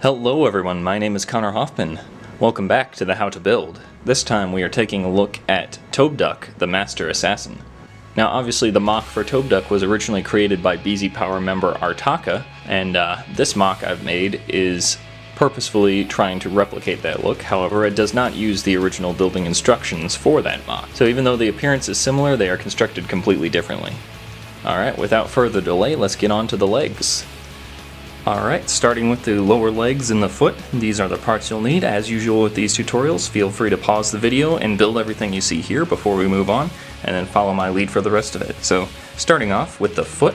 Hello everyone, my name is Connor Hoffman. Welcome back to the How to Build. This time we are taking a look at Tobduk, the Master Assassin. Now obviously the mock for Tobduk was originally created by BZ Power member Artaka, and this mock I've made is purposefully trying to replicate that look. However, it does not use the original building instructions for that mock. So even though the appearance is similar, they are constructed completely differently. Alright, without further delay, let's get on to the legs. Alright, starting with the lower legs and the foot, these are the parts you'll need. As usual with these tutorials, feel free to pause the video and build everything you see here before we move on, and then follow my lead for the rest of it. So, starting off with the foot,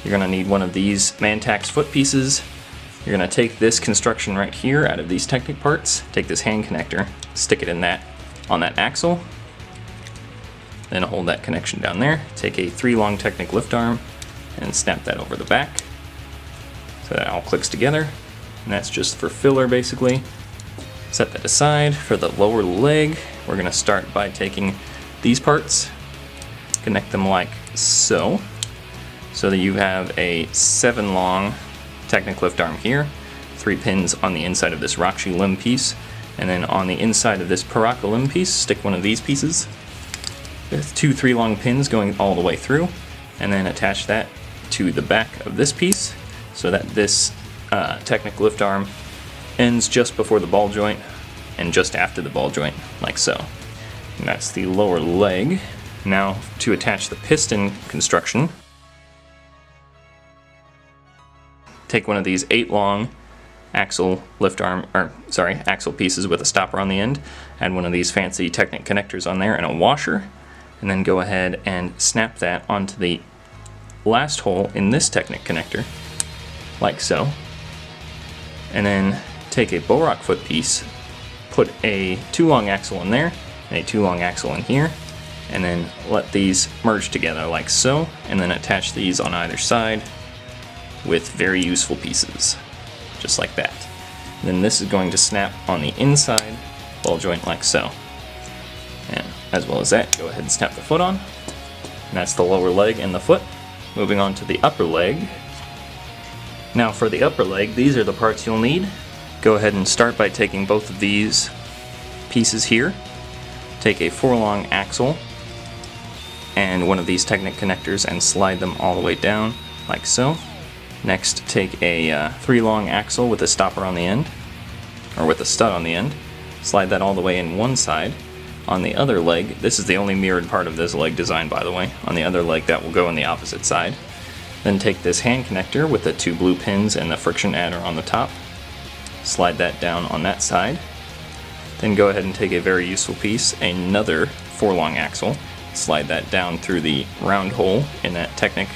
you're going to need one of these Mantax foot pieces. You're going to take this construction right here out of these Technic parts, take this hand connector, stick it in that on that axle, then hold that connection down there, take a 3-long Technic lift arm, and snap that over the back. So that all clicks together, and that's just for filler basically. Set that aside. For the lower leg, we're going to start by taking these parts, connect them like so, so that you have a 7-long Technic lift arm here, 3 pins on the inside of this Rakshi limb piece, and then on the inside of this Paraka limb piece, stick one of these pieces with 2 3-long pins going all the way through, and then attach that to the back of this piece, so that this Technic lift arm ends just before the ball joint and just after the ball joint, like so. And that's the lower leg. Now to attach the piston construction, take one of these 8-long axle lift arm, axle pieces with a stopper on the end, add one of these fancy Technic connectors on there and a washer, and then go ahead and snap that onto the last hole in this Technic connector, like so. And then take a Borak foot piece, put a 2-long axle in there, and a 2-long axle in here, and then let these merge together like so, and then attach these on either side with very useful pieces, just like that. And then this is going to snap on the inside ball joint like so. And as well as that, go ahead and snap the foot on. And that's the lower leg and the foot. Moving on to the upper leg. Now for the upper leg, these are the parts you'll need. Go ahead and start by taking both of these pieces here. Take a 4-long axle and one of these Technic connectors and slide them all the way down like so. Next, take a 3-long axle with a stopper on the end, or with a stud on the end. Slide that all the way in one side. On the other leg, this is the only mirrored part of this leg design by the way, on the other leg that will go on the opposite side. Then take this hand connector with the 2 blue pins and the friction adder on the top, slide that down on that side. Then go ahead and take a very useful piece, another 4-long axle, slide that down through the round hole in that Technic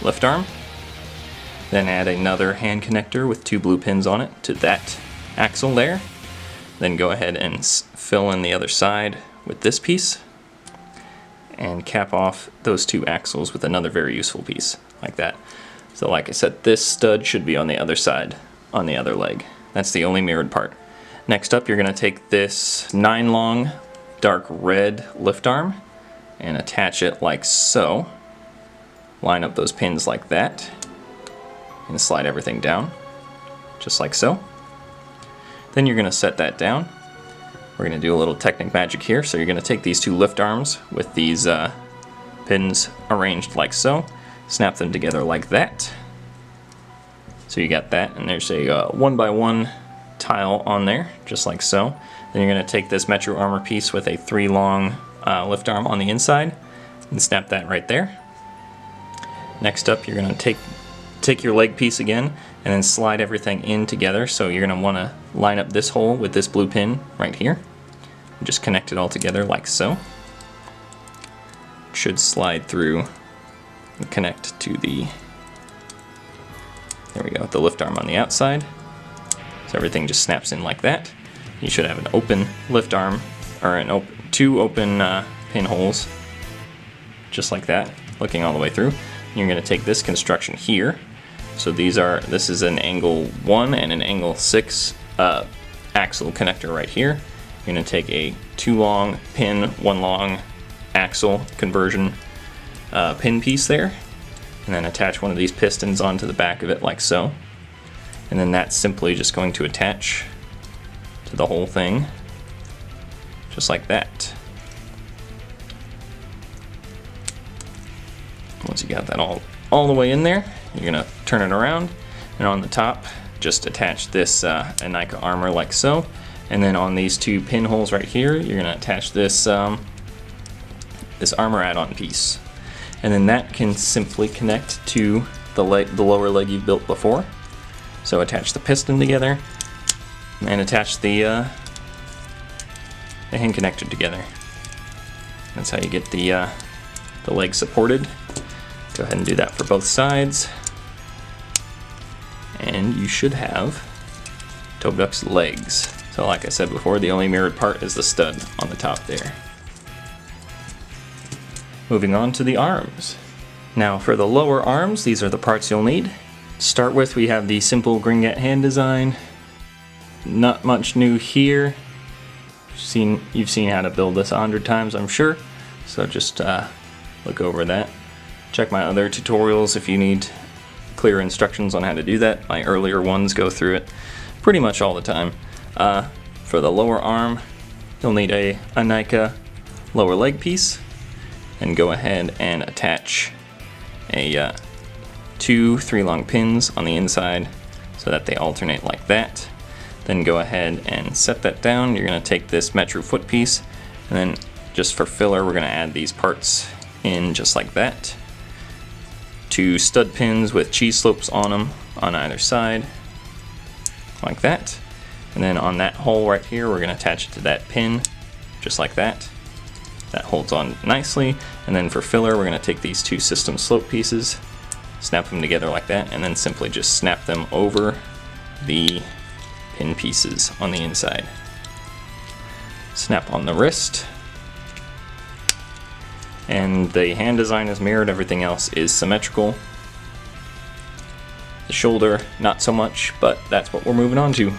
lift arm. Then add another hand connector with 2 blue pins on it to that axle there. Then go ahead and fill in the other side with this piece, and cap off those 2 axles with another very useful piece, like that. So like I said, this stud should be on the other side, on the other leg. That's the only mirrored part. Next up, you're going to take this 9-long dark red lift arm and attach it like so. Line up those pins like that, and slide everything down, just like so. Then you're going to set that down. We're going to do a little Technic magic here, so you're going to take these 2 lift arms with these pins arranged like so, snap them together like that. So you got that, and there's a 1x1 tile on there, just like so. Then you're going to take this Metro Armor piece with a 3-long lift arm on the inside, and snap that right there. Next up, you're going to take your leg piece again, and then slide everything in together. So you're going to want to line up this hole with this blue pin right here. And just connect it all together like so. It should slide through and connect to the, there we go, the lift arm on the outside. So everything just snaps in like that. You should have an open lift arm, or 2 open pin holes, just like that, looking all the way through. And you're going to take this construction here. So this is an angle 1 and an angle 6 axle connector right here. You're going to take a 2-long pin, 1-long axle conversion pin piece there, and then attach one of these pistons onto the back of it like so. and then that's simply just going to attach to the whole thing, just like that. Once you got that all the way in there, you're gonna turn it around, and on the top, just attach this BIONICLE armor like so, and then on these two pinholes right here, you're gonna attach this this armor add-on piece, and then that can simply connect to the lower leg you've built before. So attach the piston together, and attach the hand connector together. That's how you get the leg supported. Go ahead and do that for both sides, and you should have Tobduk's legs. So like I said before, the only mirrored part is the stud on the top there. Moving on to the arms. Now for the lower arms, these are the parts you'll need. To start with, we have the simple Gringat hand design. Not much new here. You've seen how to build this 100 times, I'm sure. So just look over that. Check my other tutorials if you need clear instructions on how to do that. My earlier ones go through it pretty much all the time. For the lower arm, you'll need a BIONICLE lower leg piece, and go ahead and attach a 2 3-long pins on the inside so that they alternate like that. Then go ahead and set that down. You're going to take this Metro foot piece, and then just for filler, we're going to add these parts in just like that. 2 stud pins with cheese slopes on them on either side, like that. And then on that hole right here, we're going to attach it to that pin, just like that. That holds on nicely. And then for filler, we're going to take these 2 system slope pieces, snap them together like that, and then simply just snap them over the pin pieces on the inside. Snap on the wrist. And the hand design is mirrored, everything else is symmetrical. The shoulder, not so much, but that's what we're moving on to.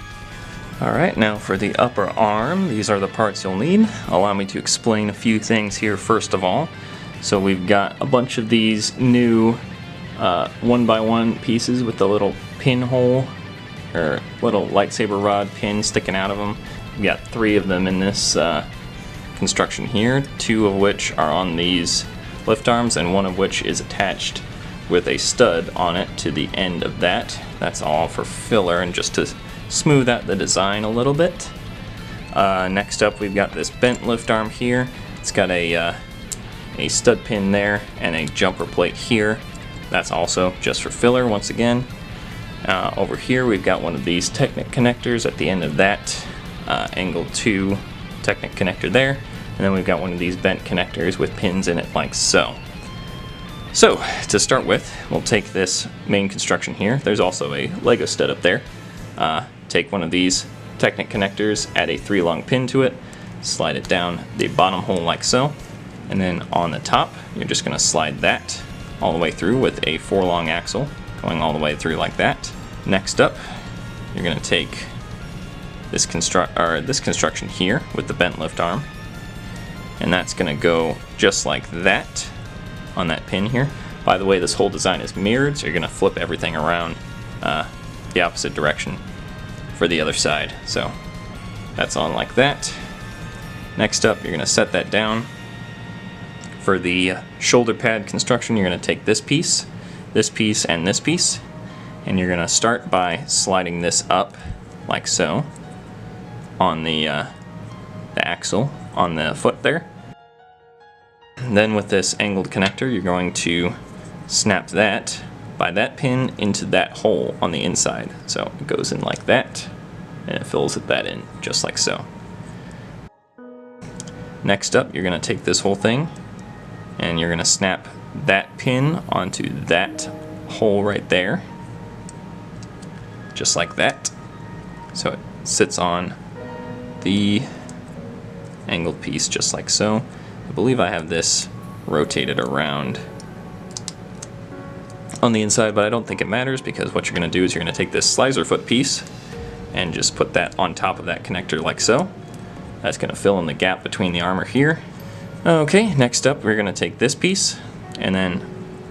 Alright, now for the upper arm, these are the parts you'll need. Allow me to explain a few things here first of all. So we've got a bunch of these new 1x1 pieces with the little pinhole, or little lightsaber rod pin sticking out of them. We've got 3 of them in this construction here, 2 of which are on these lift arms, and 1 of which is attached with a stud on it to the end of that. That's all for filler and just to smooth out the design a little bit. Next up, we've got this bent lift arm here. It's got a stud pin there and a jumper plate here. That's also just for filler once again. Over here we've got one of these Technic connectors at the end of that angle 2 Technic connector there, and then we've got one of these bent connectors with pins in it like so. So to start with, we'll take this main construction here. There's also a Lego stud up there. Take one of these Technic connectors, add a 3-long pin to it, slide it down the bottom hole like so, and then on the top you're just going to slide that all the way through with a 4-long axle going all the way through like that. Next up, you're going to take this construction here with the bent lift arm, and that's going to go just like that on that pin here. By the way, this whole design is mirrored, so you're going to flip everything around the opposite direction for the other side. So that's on like that. Next up, you're going to set that down. For the shoulder pad construction, you're going to take this piece, and this piece, and you're going to start by sliding this up like so on the axle on the foot there. And then with this angled connector, you're going to snap that by that pin into that hole on the inside. So it goes in like that, and it fills that in just like so. Next up, you're going to take this whole thing, and you're going to snap that pin onto that hole right there, just like that. So it sits on the angled piece just like so. I believe I have this rotated around on the inside, but I don't think it matters, because what you're going to do is you're going to take this slicer foot piece and just put that on top of that connector like so. That's going to fill in the gap between the armor here. Okay, next up we're going to take this piece, and then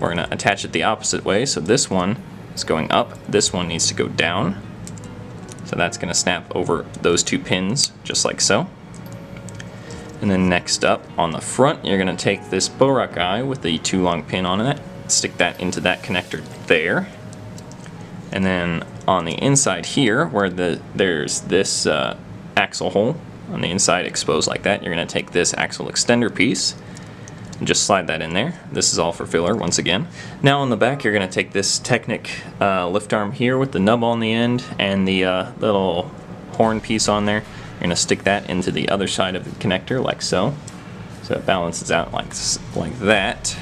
we're going to attach it the opposite way. So this one is going up, this one needs to go down, So that's going to snap over those 2 pins, just like so. And then next up, on the front, you're going to take this Borak eye with the 2 long pin on it, stick that into that connector there. And then on the inside here, where there's this axle hole on the inside exposed like that, you're going to take this axle extender piece and just slide that in there. This is all for filler once again. Now on the back, you're going to take this Technic lift arm here with the nub on the end and the little horn piece on there. You're going to stick that into the other side of the connector like so. So it balances out like that.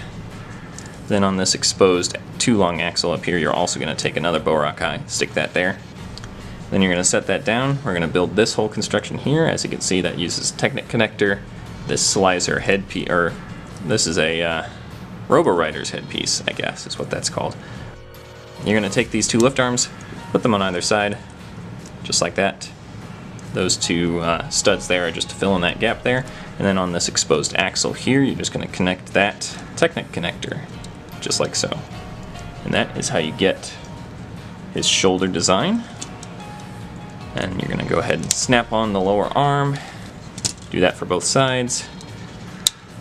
Then on this exposed 2 long axle up here, you're also going to take another Borak eye, stick that there. Then you're going to set that down. We're going to build this whole construction here. As you can see, that uses Technic connector, this Slicer headpiece, or this is a Robo-Rider's headpiece, I guess is what that's called. You're going to take these 2 lift arms, put them on either side, just like that. Those 2 studs there are just to fill in that gap there. And then on this exposed axle here, you're just going to connect that Technic connector, just like so. And that is how you get his shoulder design. And you're going to go ahead and snap on the lower arm. Do that for both sides.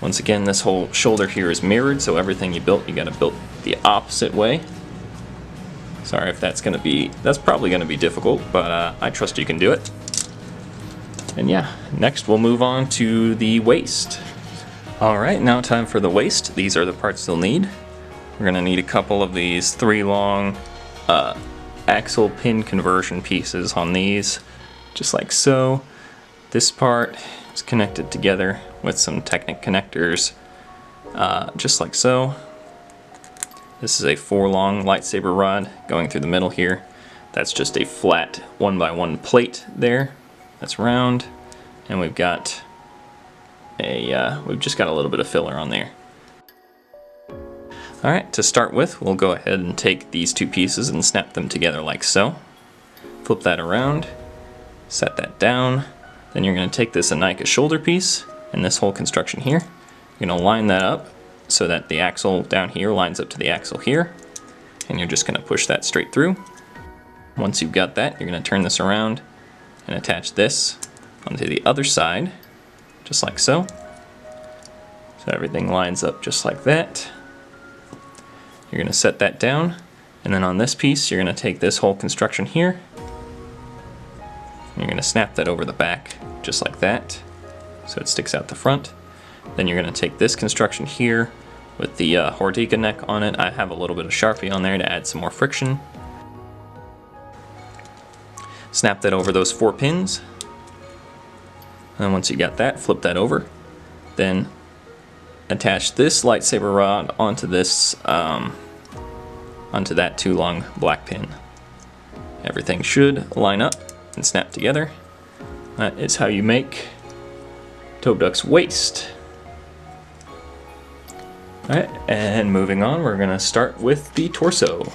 Once again, this whole shoulder here is mirrored, so everything you built, you got to build the opposite way. Sorry if that's probably going to be difficult, but I trust you can do it. And yeah, next we'll move on to the waist. Alright, now time for the waist. These are the parts you'll need. We're going to need a couple of these 3 long axle pin conversion pieces on these, just like so. This part is connected together with some Technic connectors, just like so. This is a 4 long lightsaber rod going through the middle here. That's just a flat 1x1 plate there. That's round, and we've got we've just got a little bit of filler on there. Alright, to start with, we'll go ahead and take these 2 pieces and snap them together like so. Flip that around, set that down. Then you're going to take this Anika shoulder piece and this whole construction here. You're going to line that up so that the axle down here lines up to the axle here. And you're just going to push that straight through. Once you've got that, you're going to turn this around and attach this onto the other side, just like so. So everything lines up just like that. You're going to set that down, and then on this piece, you're going to take this whole construction here, and you're going to snap that over the back, just like that, so it sticks out the front. Then you're going to take this construction here with the Hortika neck on it. I have a little bit of Sharpie on there to add some more friction. Snap that over those 4 pins, and then once you got that, flip that over. Then attach this lightsaber rod onto this, onto that 2 long black pin. Everything should line up and snap together. That is how you make Tobduk's waist. Alright, and moving on, we're going to start with the torso.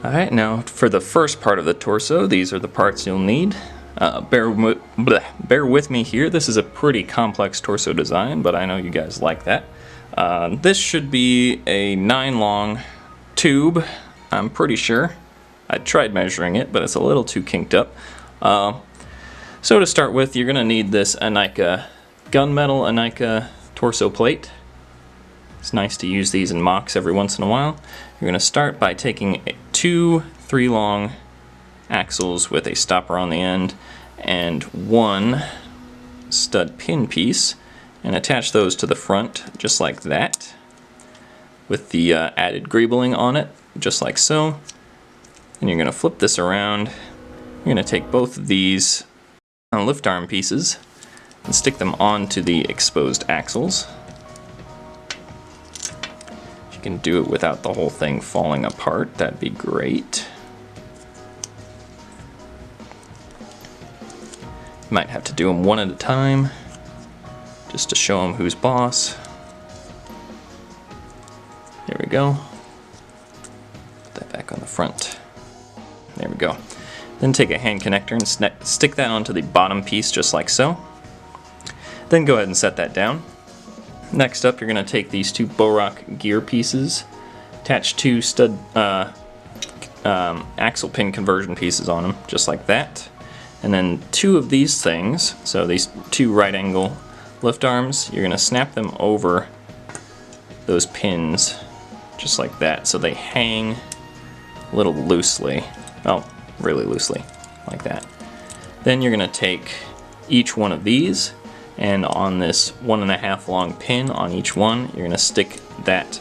Alright, now for the first part of the torso, these are the parts you'll need. Bear with me here. This is a pretty complex torso design, but I know you guys like that. This should be a 9 long tube, I'm pretty sure. I tried measuring it, but it's a little too kinked up. So to start with, you're going to need this Anika gunmetal Anika torso plate. It's nice to use these in mocks every once in a while. You're going to start by taking 2 3 long axles with a stopper on the end and 1 stud pin piece, and attach those to the front just like that with the added greebling on it, just like so. And you're going to flip this around. You're going to take both of these lift arm pieces and stick them onto the exposed axles. If you can do it without the whole thing falling apart, that'd be great. You might have to do them one at a time, just to show them who's boss. There we go. Put that back on the front. There we go. Then take a hand connector and stick that onto the bottom piece just like so. Then go ahead and set that down. Next up, you're going to take these 2 Borak gear pieces, attach 2 stud axle pin conversion pieces on them, just like that. And then two of these things, so these two right angle lift arms, you're going to snap them over those pins just like that, so they hang a little loosely, well, really loosely, like that. Then you're going to take each one of these, and on this 1.5 long pin on each one, you're going to stick that,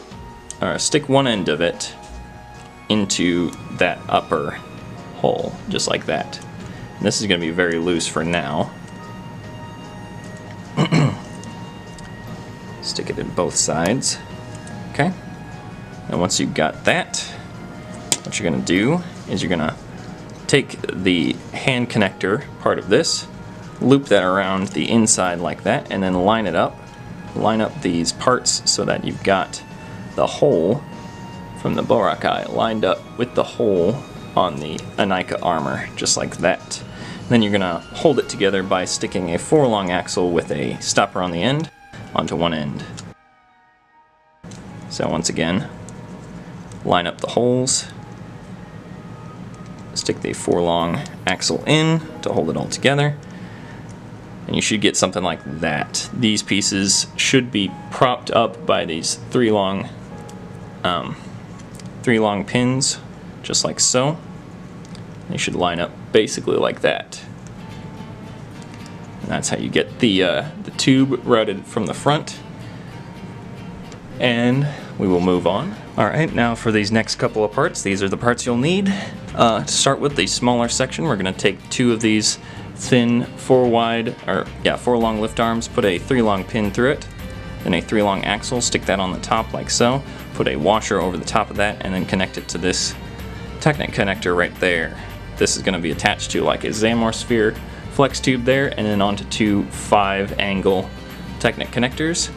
or stick one end of it into that upper hole, just like that. And this is going to be very loose for now. Stick it in both sides. Okay. And once you've got that, what you're going to do is you're going to take the hand connector part of this, loop that around the inside like that, and then line it up. Line up these parts so that you've got the hole from the Borak eye lined up with the hole on the Anika armor, just like that. Then you're going to hold it together by sticking a 4 long axle with a stopper on the end onto one end. So once again, line up the holes, stick the 4 long axle in to hold it all together, and you should get something like that. These pieces should be propped up by these 3 long pins, just like so. They should line up basically like that. And that's how you get the tube routed from the front. And we will move on. Alright, now for these next couple of parts, these are the parts you'll need. To start with the smaller section, we're going to take 2 of these thin 4 long lift arms, put a 3 long pin through it, then a 3 long axle, stick that on the top like so, put a washer over the top of that, and then connect it to this Technic connector right there. This is going to be attached to like a Zamor sphere flex tube there, and then onto 2 5-angle Technic connectors.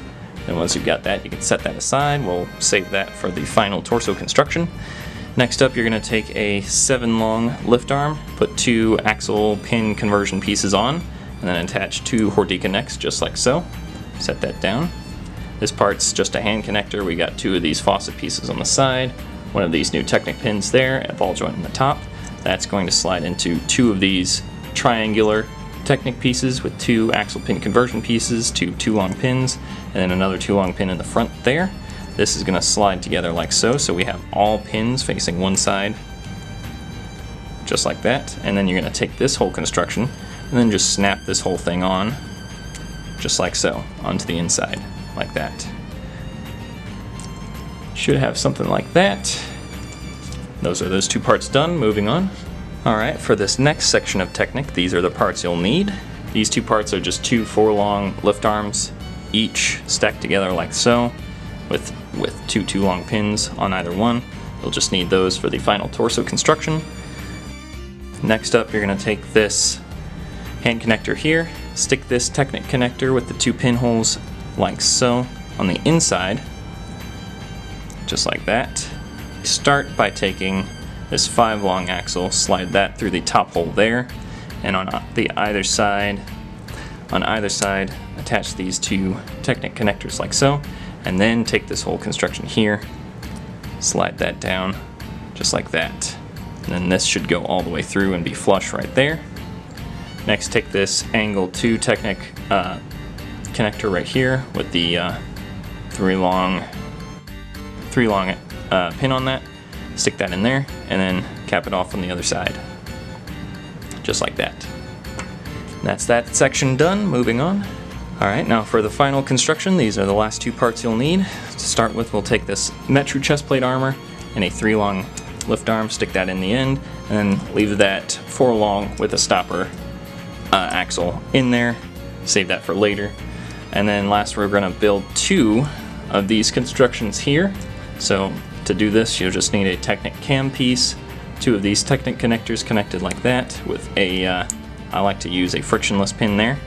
And once you've got that, you can set that aside. We'll save that for the final torso construction. Next up, you're going to take a 7 long lift arm, put 2 axle pin conversion pieces on, and then attach 2 Hordika necks just like so. Set that down. This part's just a hand connector. We got 2 of these faucet pieces on the side, 1 of these new Technic pins there, a ball joint in the top. That's going to slide into 2 of these triangular Technic pieces with 2 axle pin conversion pieces, 2 long pins, and then another 2 long pin in the front there. This is going to slide together like so, so we have all pins facing one side, just like that. And then you're going to take this whole construction and then just snap this whole thing on, just like so, onto the inside, like that. Should have something like that. Those are those 2 parts done. Moving on. Alright, for this next section of Technic, these are the parts you'll need. These 2 parts are just 2 4 long lift arms, each stacked together like so, with 2 long pins on either one. You'll just need those for the final torso construction. Next up, you're going to take this hand connector here, stick this Technic connector with the 2 pinholes like so on the inside, just like that. Start by taking this 5 long axle, slide that through the top hole there, and on either side, attach these 2 Technic connectors like so, and then take this whole construction here, slide that down, just like that. And then this should go all the way through and be flush right there. Next, take this angle 2 Technic connector right here with the 3 long pin on that. Stick that in there, and then cap it off on the other side, just like that. That's that section done. Moving on. Alright, now for the final construction, these are the last 2 parts you'll need. To start with, we'll take this Metru chest plate armor and a 3 long lift arm, stick that in the end, and then leave that 4 long with a stopper axle in there. Save that for later. And then last, we're going to build 2 of these constructions here. So to do this, you'll just need a Technic cam piece, 2 of these Technic connectors connected like that with a, I like to use a frictionless pin there.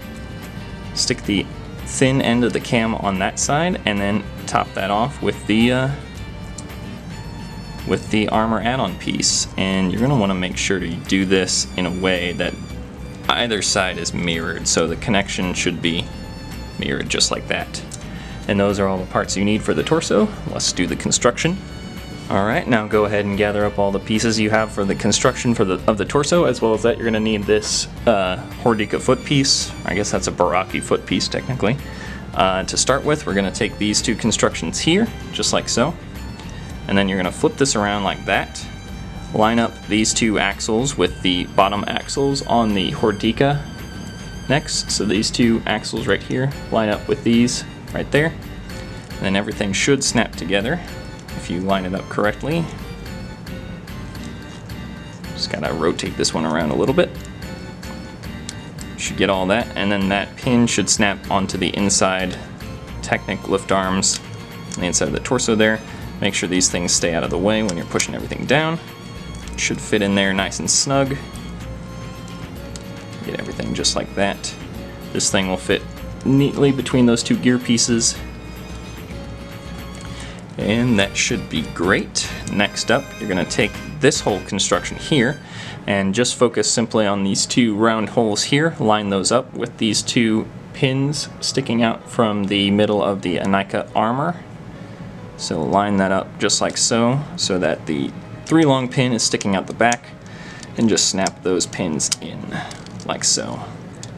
Stick the thin end of the cam on that side, and then top that off with the armor add-on piece. And you're going to want to make sure to do this in a way that either side is mirrored, so the connection should be mirrored just like that. And those are all the parts you need for the torso. Let's do the construction. Alright, now go ahead and gather up all the pieces you have for the construction of the torso. As well as that, you're going to need this Hordika foot piece. I guess that's a Baraki foot piece technically. To start with, we're going to take these two constructions here, just like so. And then you're going to flip this around like that. Line up these two axles with the bottom axles on the Hordika next. So these two axles right here line up with these right there. And then everything should snap together if you line it up correctly. Just gotta rotate this one around a little bit. Should get all that, and then that pin should snap onto the inside Technic lift arms on the inside of the torso there. Make sure these things stay out of the way when you're pushing everything down. It should fit in there nice and snug. Get everything just like that. This thing will fit neatly between those two gear pieces. And that should be great. Next up, you're going to take this whole construction here and just focus simply on these two round holes here. Line those up with these two pins sticking out from the middle of the Anika armor. So line that up just like so, so that the 3 long pin is sticking out the back, and just snap those pins in like so.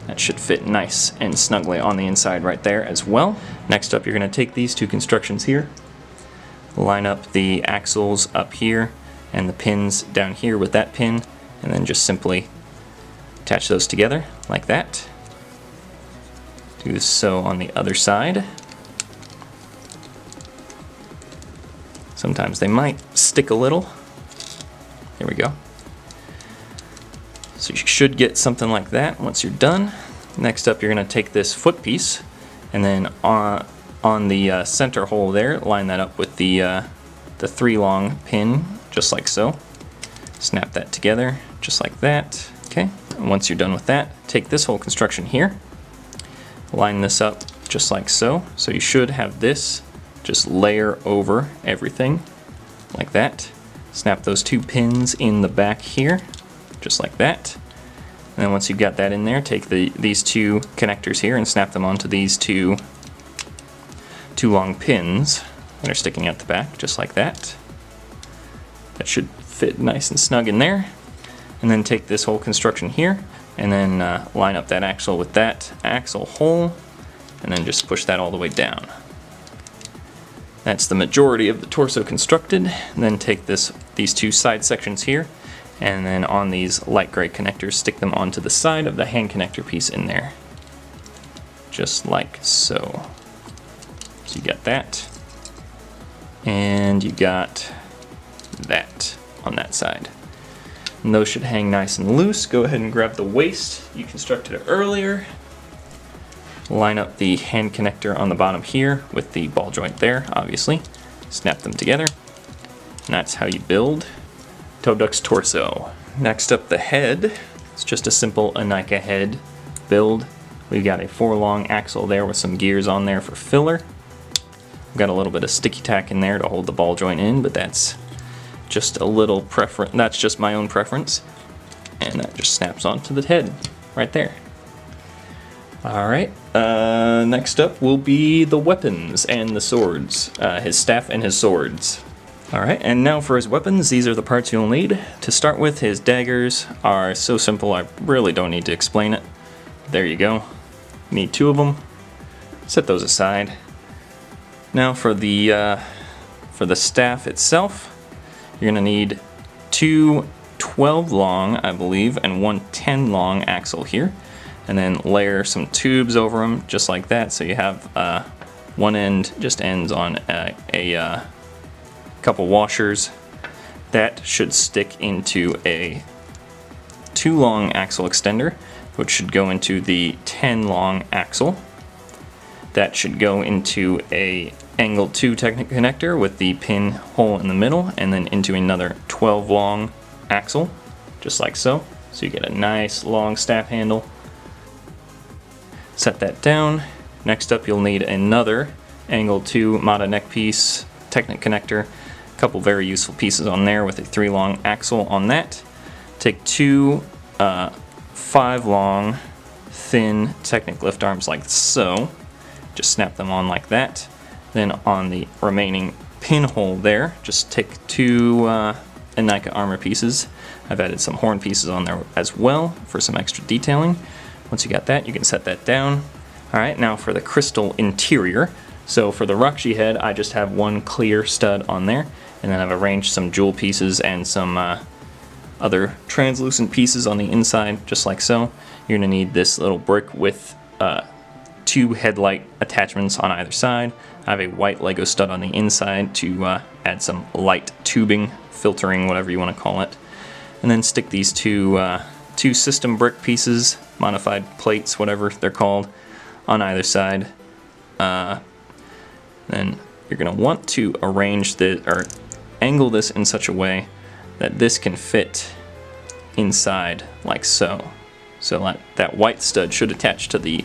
That should fit nice and snugly on the inside right there as well. Next up, you're going to take these two constructions here, line up the axles up here and the pins down here with that pin, and then just simply attach those together like that. Do so on the other side. Sometimes they might stick a little. There we go. So you should get something like that once you're done. Next up, you're going to take this foot piece, and then on the center hole there, line that up with the 3 long pin, just like so. Snap that together, just like that. Okay, and once you're done with that, take this whole construction here, line this up just like so. So you should have this just layer over everything, like that. Snap those 2 pins in the back here, just like that. And then once you've got that in there, take these 2 connectors here and snap them onto these two long pins that are sticking out the back, just like that. That should fit nice and snug in there. And then take this whole construction here and then line up that axle with that axle hole, and then just push that all the way down. That's the majority of the torso constructed. And then take these 2 side sections here, and then on these light gray connectors, stick them onto the side of the hand connector piece in there, just like so. So you got that, and you got that on that side. And those should hang nice and loose. Go ahead and grab the waist you constructed earlier. Line up the hand connector on the bottom here with the ball joint there, obviously. Snap them together. And that's how you build Tobduk's torso. Next up, the head. It's just a simple Anika head build. We've got a 4 long axle there with some gears on there for filler. We've got a little bit of sticky tack in there to hold the ball joint in, but that's just a little preference. That's just my own preference. And that just snaps onto the head right there. Alright, next up will be the weapons and the swords. His staff and his swords. Alright, and now for his weapons, these are the parts you'll need. To start with, his daggers are so simple I really don't need to explain it. There you go. Need 2 of them. Set those aside. Now for the staff itself, you're going to need 2 12 long, I believe, and 1 10 long axle here. And then layer some tubes over them, just like that, so you have one end just ends on a couple washers. That should stick into a 2 long axle extender, which should go into the 10 long axle. That should go into a angle 2 Technic connector with the pin hole in the middle, and then into another 12 long axle, just like so. So you get a nice long staff handle. Set that down. Next up, you'll need another angle 2 Mata neck piece, Technic connector. A couple very useful pieces on there with a 3 long axle on that. Take 2 5 long thin Technic lift arms like so. Just snap them on like that. Then on the remaining pinhole there. Just take two Nika armor pieces. I've added some horn pieces on there as well for some extra detailing. Once you got that, you can set that down. Alright, now for the crystal interior. So for the Rakshi head, I just have one clear stud on there, and then I've arranged some jewel pieces and some other translucent pieces on the inside, just like so. You're going to need this little brick with two headlight attachments on either side. I have a white Lego stud on the inside to add some light tubing, filtering, whatever you want to call it. And then stick these two system brick pieces, modified plates, whatever they're called, on either side. Then you're going to want to arrange this, or angle this in such a way that this can fit inside like so. So that white stud should attach to the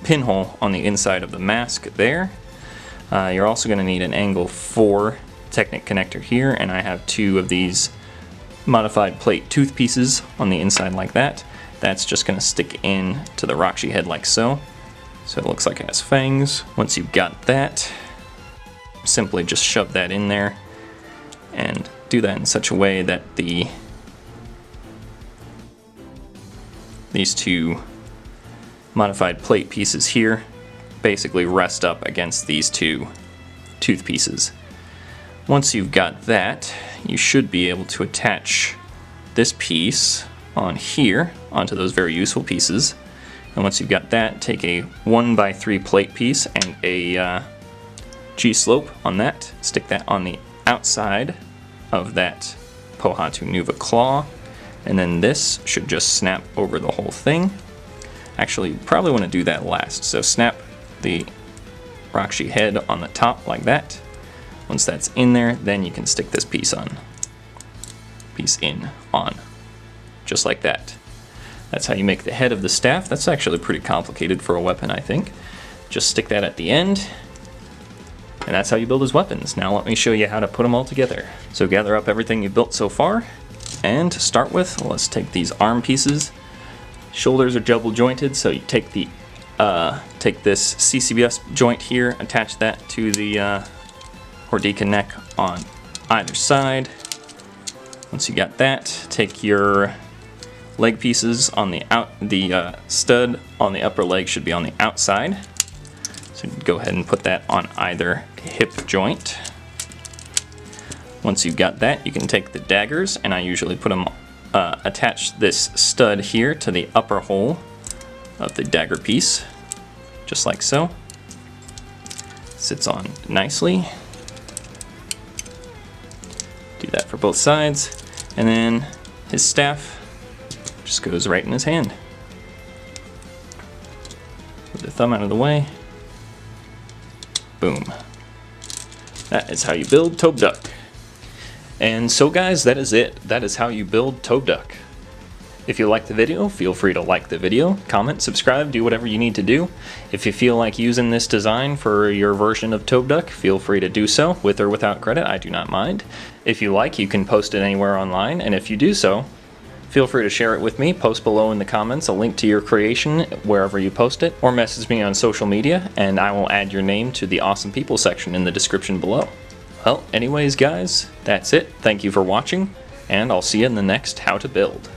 pinhole on the inside of the mask there. You're also going to need an angle 4 Technic connector here, and I have two of these modified plate tooth pieces on the inside like that. That's just going to stick in to the Rakshi head like so. So it looks like it has fangs. Once you've got that, simply just shove that in there and do that in such a way that these two modified plate pieces here basically rest up against these two tooth pieces. Once you've got that, you should be able to attach this piece on here onto those very useful pieces. And once you've got that, take a 1x3 plate piece and a G-slope on that, stick that on the outside of that Pohatu Nuva claw, and then this should just snap over the whole thing. Actually, you probably want to do that last, so snap the Rakshi head on the top like that. Once that's in there, then you can stick this piece on. Just like that. That's how you make the head of the staff. That's actually pretty complicated for a weapon, I think. Just stick that at the end, and that's how you build his weapons. Now let me show you how to put them all together. So gather up everything you've built so far, and to start with, let's take these arm pieces. Shoulders are double jointed, so you take this CCBS joint here, attach that to the Hordika neck on either side. Once you got that, take your leg pieces on the stud on the upper leg should be on the outside. So go ahead and put that on either hip joint. Once you've got that, you can take the daggers, and I usually put them attach this stud here to the upper hole of the dagger piece, just like so. Sits on nicely. Do that for both sides, and then his staff just goes right in his hand. Put the thumb out of the way. Boom. That is how you build Tobduk. And so guys, that is it. That is how you build Tobduk. If you liked the video, feel free to like the video, comment, subscribe, do whatever you need to do. If you feel like using this design for your version of Tobduk, feel free to do so, with or without credit, I do not mind. If you like, you can post it anywhere online, and if you do so, feel free to share it with me. Post below in the comments a link to your creation wherever you post it, or message me on social media, and I will add your name to the Awesome People section in the description below. Well, anyways guys, that's it. Thank you for watching, and I'll see you in the next How to Build.